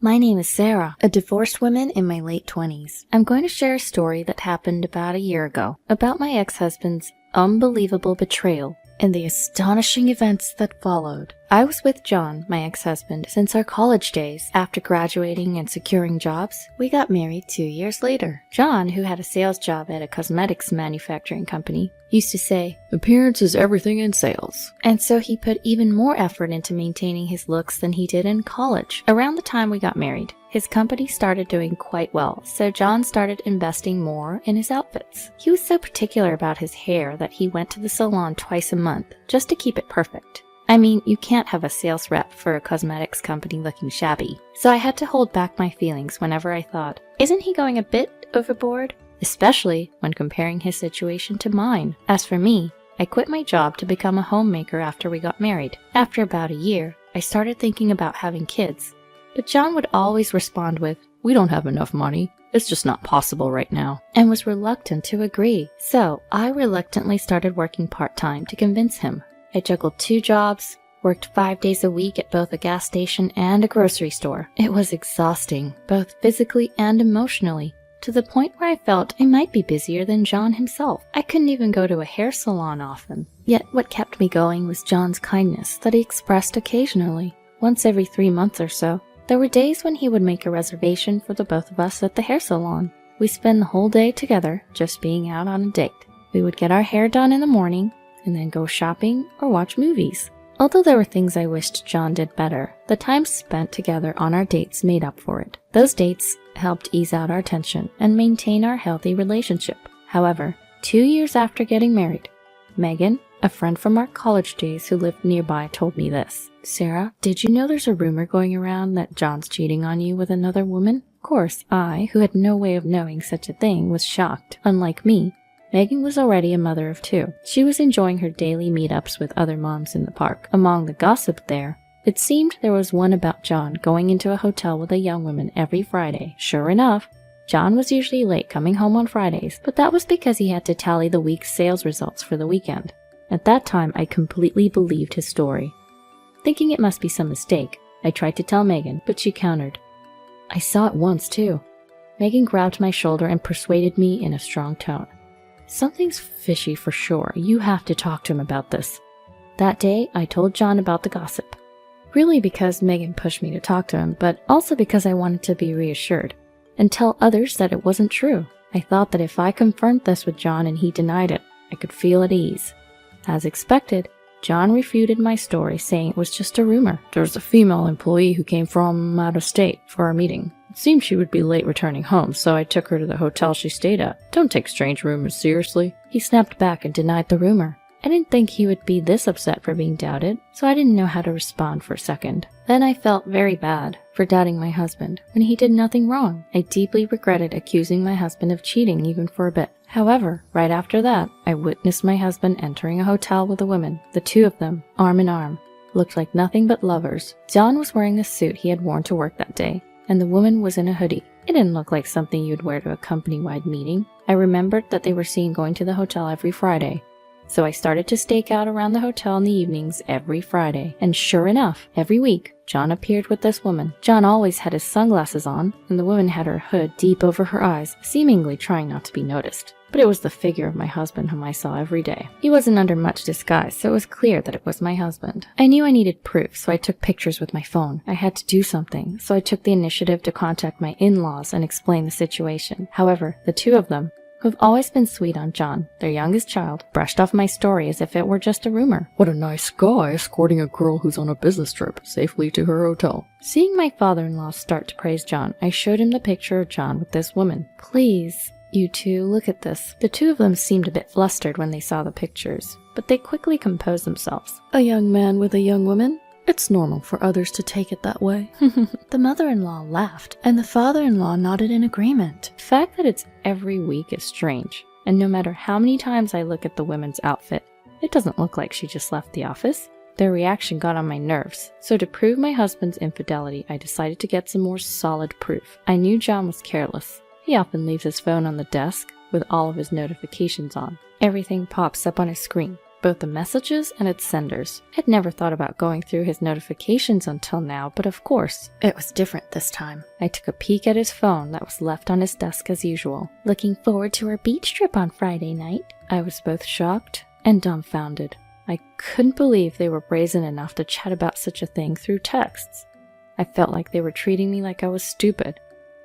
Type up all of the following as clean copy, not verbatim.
My name is Sarah, a divorced woman in my late 20s. I'm going to share a story that happened about a year ago about my ex-husband's unbelievable betrayal and the astonishing events that followed. I was with John, my ex-husband, since our college days. After graduating and securing jobs, we got married 2 years later. John, who had a sales job at a cosmetics manufacturing company, used to say, "Appearance is everything in sales." And so he put even more effort into maintaining his looks than he did in college. Around the time we got married, his company started doing quite well, so John started investing more in his outfits. He was so particular about his hair that he went to the salon twice a month just to keep it perfect. I mean, you can't have a sales rep for a cosmetics company looking shabby. So I had to hold back my feelings whenever I thought, isn't he going a bit overboard? Especially when comparing his situation to mine. As for me, I quit my job to become a homemaker after we got married. After about a year, I started thinking about having kids. But John would always respond with, "We don't have enough money. It's just not possible right now," and was reluctant to agree. So I reluctantly started working part-time to convince him. I juggled 2 jobs, worked 5 days a week at both a gas station and a grocery store. It was exhausting, both physically and emotionally, to the point where I felt I might be busier than John himself. I couldn't even go to a hair salon often. Yet what kept me going was John's kindness that he expressed occasionally, once every 3 months or so. There were days when he would make a reservation for the both of us at the hair salon. We spend the whole day together, just being out on a date. We would get our hair done in the morning, and then go shopping or watch movies. Although there were things I wished John did better, the time spent together on our dates made up for it. Those dates helped ease out our tension and maintain our healthy relationship. However, 2 years after getting married, Megan, a friend from our college days who lived nearby, told me this. "Sarah, did you know there's a rumor going around that John's cheating on you with another woman?" Of course, I, who had no way of knowing such a thing, was shocked. Unlike me, Megan was already a mother of 2. She was enjoying her daily meetups with other moms in the park. Among the gossip there, it seemed there was one about John going into a hotel with a young woman every Friday. Sure enough, John was usually late coming home on Fridays, but that was because he had to tally the week's sales results for the weekend. At that time, I completely believed his story. Thinking it must be some mistake, I tried to tell Megan, but she countered, "I saw it once too." Megan grabbed my shoulder and persuaded me in a strong tone. "Something's fishy for sure. You have to talk to him about this." That day, I told John about the gossip. Really because Megan pushed me to talk to him, but also because I wanted to be reassured and tell others that it wasn't true. I thought that if I confirmed this with John and he denied it, I could feel at ease. As expected, John refuted my story, saying it was just a rumor. "There's a female employee who came from out of state for our meeting. It seemed she would be late returning home, so I took her to the hotel she stayed at. Don't take strange rumors seriously." He snapped back and denied the rumor. I didn't think he would be this upset for being doubted, so I didn't know how to respond for a second. Then I felt very bad for doubting my husband when he did nothing wrong. I deeply regretted accusing my husband of cheating even for a bit. However, right after that, I witnessed my husband entering a hotel with a woman. The 2 of them, arm in arm, looked like nothing but lovers. John was wearing the suit he had worn to work that day, and the woman was in a hoodie. It didn't look like something you'd wear to a company-wide meeting. I remembered that they were seen going to the hotel every Friday. So I started to stake out around the hotel in the evenings every Friday. And sure enough, every week, John appeared with this woman. John always had his sunglasses on, and the woman had her hood deep over her eyes, seemingly trying not to be noticed. But it was the figure of my husband whom I saw every day. He wasn't under much disguise, so it was clear that it was my husband. I knew I needed proof, so I took pictures with my phone. I had to do something, so I took the initiative to contact my in-laws and explain the situation. However, the 2 of them, who've always been sweet on John, their youngest child, brushed off my story as if it were just a rumor. "What a nice guy escorting a girl who's on a business trip safely to her hotel." Seeing my father-in-law start to praise John, I showed him the picture of John with this woman. "Please, you 2, look at this." The 2 of them seemed a bit flustered when they saw the pictures, but they quickly composed themselves. "A young man with a young woman? It's normal for others to take it that way." The mother-in-law laughed, and the father-in-law nodded in agreement. The fact that it's every week is strange, and no matter how many times I look at the woman's outfit, it doesn't look like she just left the office. Their reaction got on my nerves, so to prove my husband's infidelity, I decided to get some more solid proof. I knew John was careless. He often leaves his phone on the desk with all of his notifications on. Everything pops up on his screen. both the messages and its senders. I'd never thought about going through his notifications until now, but of course, it was different this time. I took a peek at his phone that was left on his desk as usual. "Looking forward to our beach trip on Friday night?" I was both shocked and dumbfounded. I couldn't believe they were brazen enough to chat about such a thing through texts. I felt like they were treating me like I was stupid,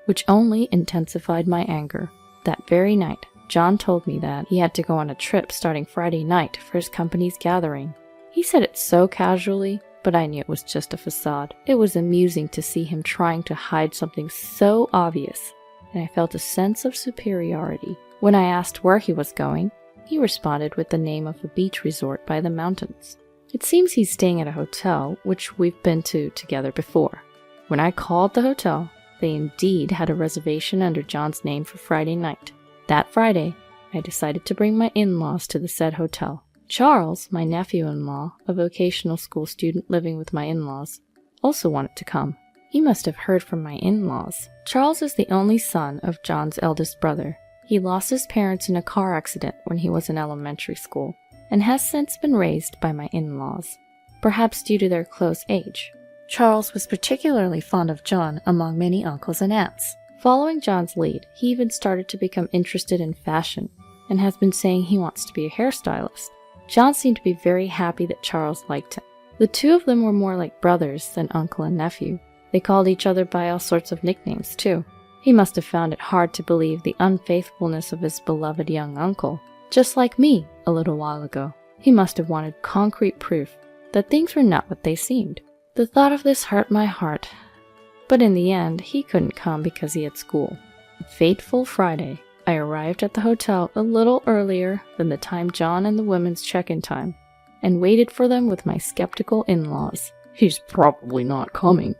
which only intensified my anger. That very night, John told me that he had to go on a trip starting Friday night for his company's gathering. He said it so casually, but I knew it was just a facade. It was amusing to see him trying to hide something so obvious, and I felt a sense of superiority. When I asked where he was going, he responded with the name of a beach resort by the mountains. It seems he's staying at a hotel, which we've been to together before. When I called the hotel, they indeed had a reservation under John's name for Friday night. That Friday, I decided to bring my in-laws to the said hotel. Charles, my nephew-in-law, a vocational school student living with my in-laws, also wanted to come. He must have heard from my in-laws. Charles is the only son of John's eldest brother. He lost his parents in a car accident when he was in elementary school, and has since been raised by my in-laws, perhaps due to their close age. Charles was particularly fond of John among many uncles and aunts. Following John's lead, he even started to become interested in fashion, and has been saying he wants to be a hairstylist. John seemed to be very happy that Charles liked him. The two of them were more like brothers than uncle and nephew. They called each other by all sorts of nicknames, too. He must have found it hard to believe the unfaithfulness of his beloved young uncle. Just like me a little while ago, he must have wanted concrete proof that things were not what they seemed. The thought of this hurt my heart, but in the end, he couldn't come because he had school. Fateful Friday, I arrived at the hotel a little earlier than the time John and the women's check-in time, and waited for them with my skeptical in-laws. "He's probably not coming,"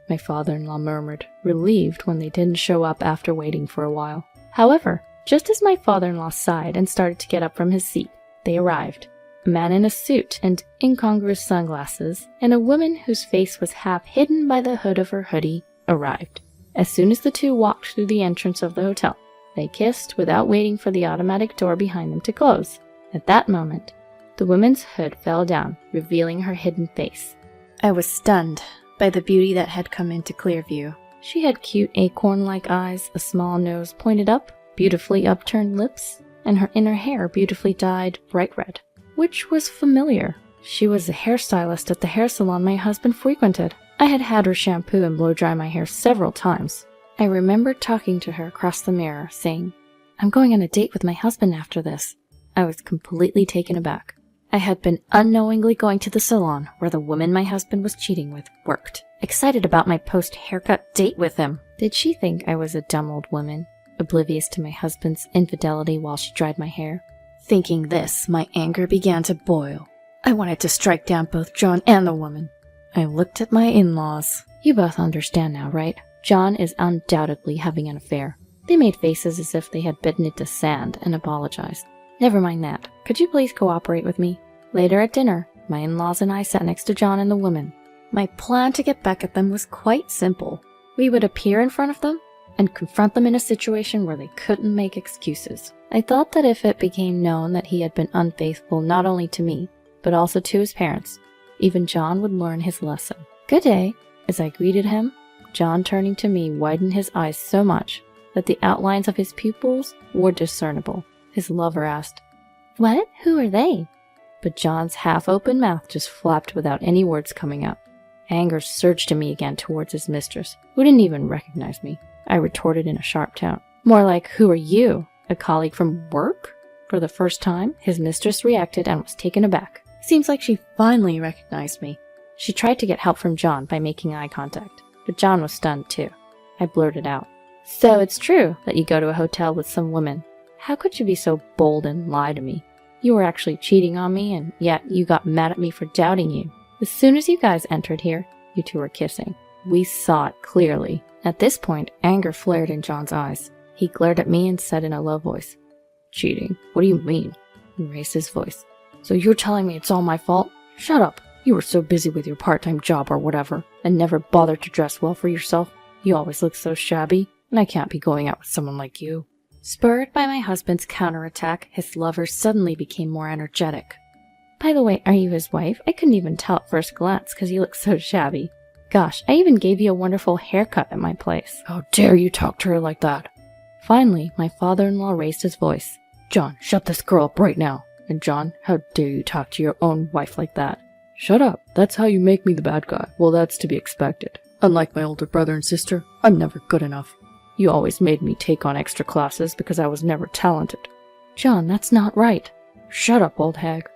my father-in-law murmured, relieved when they didn't show up after waiting for a while. However, just as my father-in-law sighed and started to get up from his seat, they arrived. A man in a suit and incongruous sunglasses, and a woman whose face was half hidden by the hood of her hoodie, arrived. As soon as the two walked through the entrance of the hotel, they kissed without waiting for the automatic door behind them to close. At that moment, the woman's hood fell down, revealing her hidden face. I was stunned by the beauty that had come into clear view. She had cute acorn-like eyes, a small nose pointed up, beautifully upturned lips, and her inner hair beautifully dyed bright red, which was familiar. She was a hairstylist at the hair salon my husband frequented. I had had her shampoo and blow-dry my hair several times. I remembered talking to her across the mirror, saying, "I'm going on a date with my husband after this." I was completely taken aback. I had been unknowingly going to the salon where the woman my husband was cheating with worked, excited about my post-haircut date with him. Did she think I was a dumb old woman, oblivious to my husband's infidelity while she dried my hair? Thinking this, my anger began to boil. I wanted to strike down both John and the woman. I looked at my in-laws. You both understand now, right? John is undoubtedly having an affair. They made faces as if they had bitten into sand and apologized. Never mind that. Could you please cooperate with me? Later at dinner, my in-laws and I sat next to John and the woman. My plan to get back at them was quite simple. We would appear in front of them and confront them in a situation where they couldn't make excuses. I thought that if it became known that he had been unfaithful not only to me, but also to his parents, even John would learn his lesson. "Good day." As I greeted him, John, turning to me, widened his eyes so much that the outlines of his pupils were discernible. His lover asked, "What? Who are they?" But John's half-open mouth just flapped without any words coming out. Anger surged in me again towards his mistress, who didn't even recognize me. I retorted in a sharp tone. "More like, who are you? A colleague from work?" For the first time, his mistress reacted and was taken aback. Seems like she finally recognized me. She tried to get help from John by making eye contact, but John was stunned too. I blurted out, "So it's true that you go to a hotel with some woman. How could you be so bold and lie to me? You were actually cheating on me, and yet you got mad at me for doubting you. As soon as you guys entered here, you two were kissing. We saw it clearly." At this point, anger flared in John's eyes. He glared at me and said in a low voice, "Cheating? What do you mean?" He raised his voice. "So you're telling me it's all my fault? Shut up. You were so busy with your part-time job or whatever, and never bothered to dress well for yourself. You always look so shabby, and I can't be going out with someone like you." Spurred by my husband's counterattack, his lover suddenly became more energetic. By the way, are you his wife? I couldn't even tell at first glance because you look so shabby. Gosh, I even gave you a wonderful haircut at my place. How dare you talk to her like that? Finally, my father-in-law raised his voice. John, shut this girl up right now. And John, how dare you talk to your own wife like that? Shut up. That's how you make me the bad guy. Well, that's to be expected. Unlike my older brother and sister, I'm never good enough. You always made me take on extra classes because I was never talented. John, that's not right. Shut up, old hag.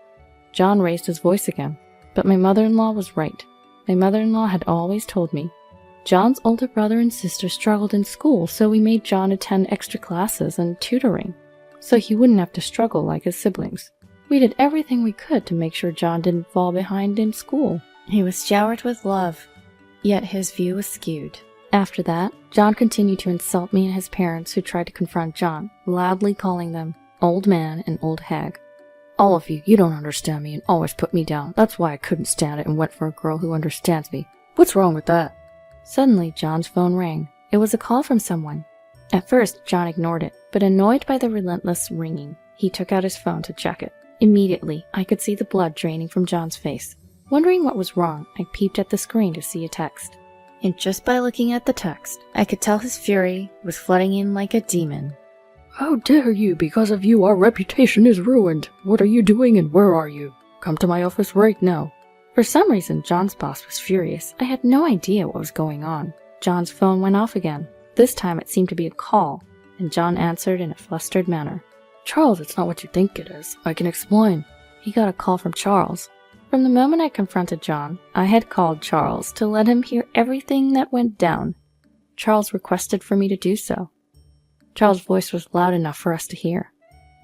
John raised his voice again, but my mother-in-law was right. My mother-in-law had always told me. John's older brother and sister struggled in school, so we made John attend extra classes and tutoring, so he wouldn't have to struggle like his siblings. We did everything we could to make sure John didn't fall behind in school. He was showered with love, yet his view was skewed. After that, John continued to insult me and his parents, who tried to confront John, loudly calling them old man and old hag. All of you don't understand me and always put me down. That's why I couldn't stand it and went for a girl who understands me. What's wrong with that? Suddenly, John's phone rang. It was a call from someone. At first, John ignored it, but annoyed by the relentless ringing, he took out his phone to check it. Immediately, I could see the blood draining from John's face. Wondering what was wrong, I peeped at the screen to see a text. And just by looking at the text, I could tell his fury was flooding in like a demon. How dare you! Because of you, our reputation is ruined. What are you doing and where are you? Come to my office right now. For some reason, John's boss was furious. I had no idea what was going on. John's phone went off again. This time it seemed to be a call, and John answered in a flustered manner. Charles, it's not what you think it is. I can explain. He got a call from Charles. From the moment I confronted John, I had called Charles to let him hear everything that went down. Charles requested for me to do so. Charles' voice was loud enough for us to hear.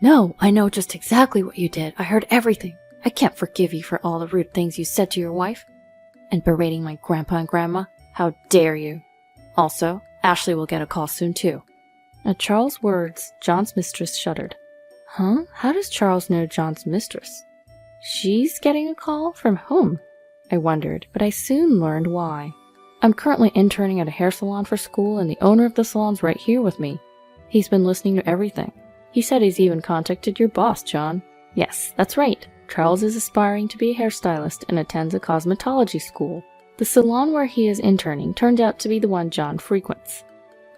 No, I know just exactly what you did. I heard everything. I can't forgive you for all the rude things you said to your wife. And berating my grandpa and grandma. How dare you? Also, Ashley will get a call soon too. At Charles' words, John's mistress shuddered. Huh? How does Charles know John's mistress? She's getting a call? From whom? I wondered, but I soon learned why. I'm currently interning at a hair salon for school, and the owner of the salon's right here with me. He's been listening to everything. He said he's even contacted your boss, John. Yes, that's right. Charles is aspiring to be a hairstylist and attends a cosmetology school. The salon where he is interning turned out to be the one John frequents.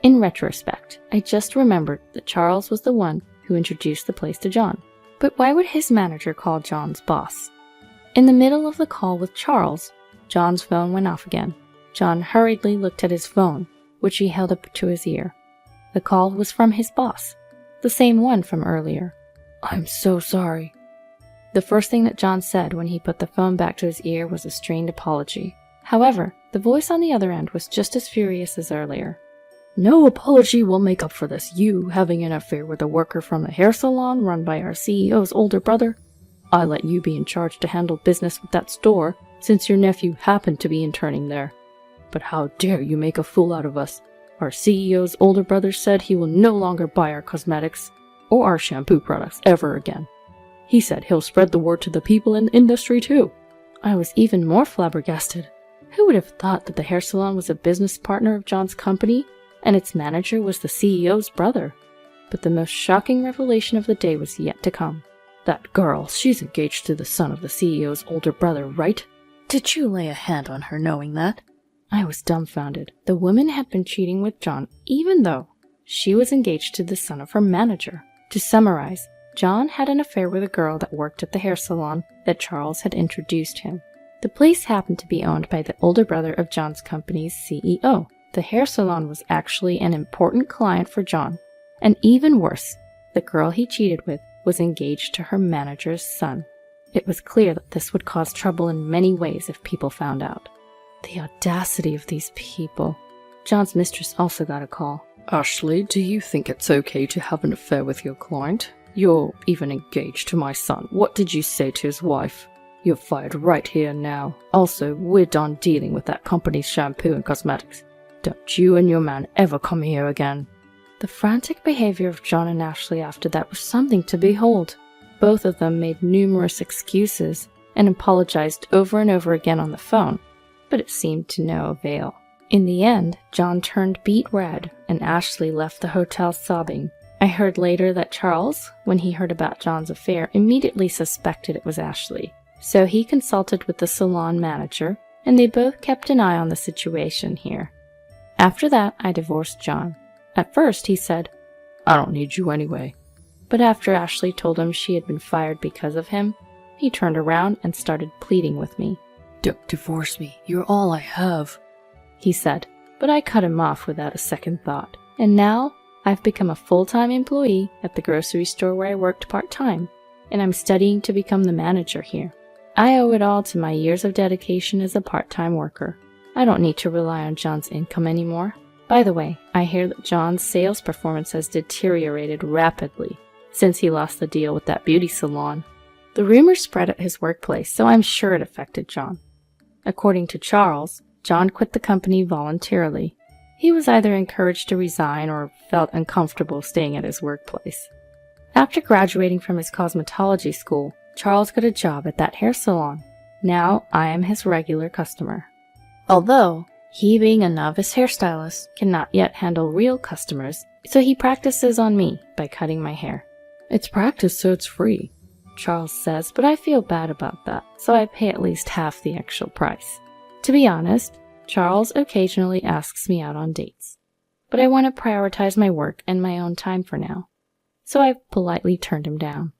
In retrospect, I just remembered that Charles was the one who introduced the place to John. But why would his manager call John's boss? In the middle of the call with Charles, John's phone went off again. John hurriedly looked at his phone, which he held up to his ear. The call was from his boss, the same one from earlier. I'm so sorry. The first thing that John said when he put the phone back to his ear was a strained apology. However, the voice on the other end was just as furious as earlier. No apology will make up for this. You having an affair with a worker from the hair salon run by our CEO's older brother. I let you be in charge to handle business with that store, since your nephew happened to be interning there. But how dare you make a fool out of us? Our CEO's older brother said he will no longer buy our cosmetics or our shampoo products ever again. He said he'll spread the word to the people in the industry too. I was even more flabbergasted. Who would have thought that the hair salon was a business partner of John's company and its manager was the CEO's brother? But the most shocking revelation of the day was yet to come. That girl, she's engaged to the son of the CEO's older brother, right? Did you lay a hand on her knowing that? I was dumbfounded. The woman had been cheating with John, even though she was engaged to the son of her manager. To summarize, John had an affair with a girl that worked at the hair salon that Charles had introduced him. The place happened to be owned by the older brother of John's company's CEO. The hair salon was actually an important client for John. And even worse, the girl he cheated with was engaged to her manager's son. It was clear that this would cause trouble in many ways if people found out. The audacity of these people. John's mistress also got a call. Ashley, do you think it's okay to have an affair with your client? You're even engaged to my son. What did you say to his wife? You're fired right here now. Also, we're done dealing with that company's shampoo and cosmetics. Don't you and your man ever come here again. The frantic behavior of John and Ashley after that was something to behold. Both of them made numerous excuses and apologized over and over again on the phone, but it seemed to no avail. In the end, John turned beet red and Ashley left the hotel sobbing. I heard later that Charles, when he heard about John's affair, immediately suspected it was Ashley. So he consulted with the salon manager, and they both kept an eye on the situation here. After that, I divorced John. At first, he said, "I don't need you anyway." But after Ashley told him she had been fired because of him, he turned around and started pleading with me. "Don't divorce me. You're all I have," he said, but I cut him off without a second thought. And now, I've become a full-time employee at the grocery store where I worked part-time, and I'm studying to become the manager here. I owe it all to my years of dedication as a part-time worker. I don't need to rely on John's income anymore. By the way, I hear that John's sales performance has deteriorated rapidly since he lost the deal with that beauty salon. The rumors spread at his workplace, so I'm sure it affected John. According to Charles, John quit the company voluntarily. He was either encouraged to resign or felt uncomfortable staying at his workplace. After graduating from his cosmetology school, Charles got a job at that hair salon. Now I am his regular customer. Although, he being a novice hairstylist cannot yet handle real customers, so he practices on me by cutting my hair. "It's practice, so it's free," Charles says, but I feel bad about that, so I pay at least half the actual price. To be honest, Charles occasionally asks me out on dates, but I want to prioritize my work and my own time for now, so I've politely turned him down.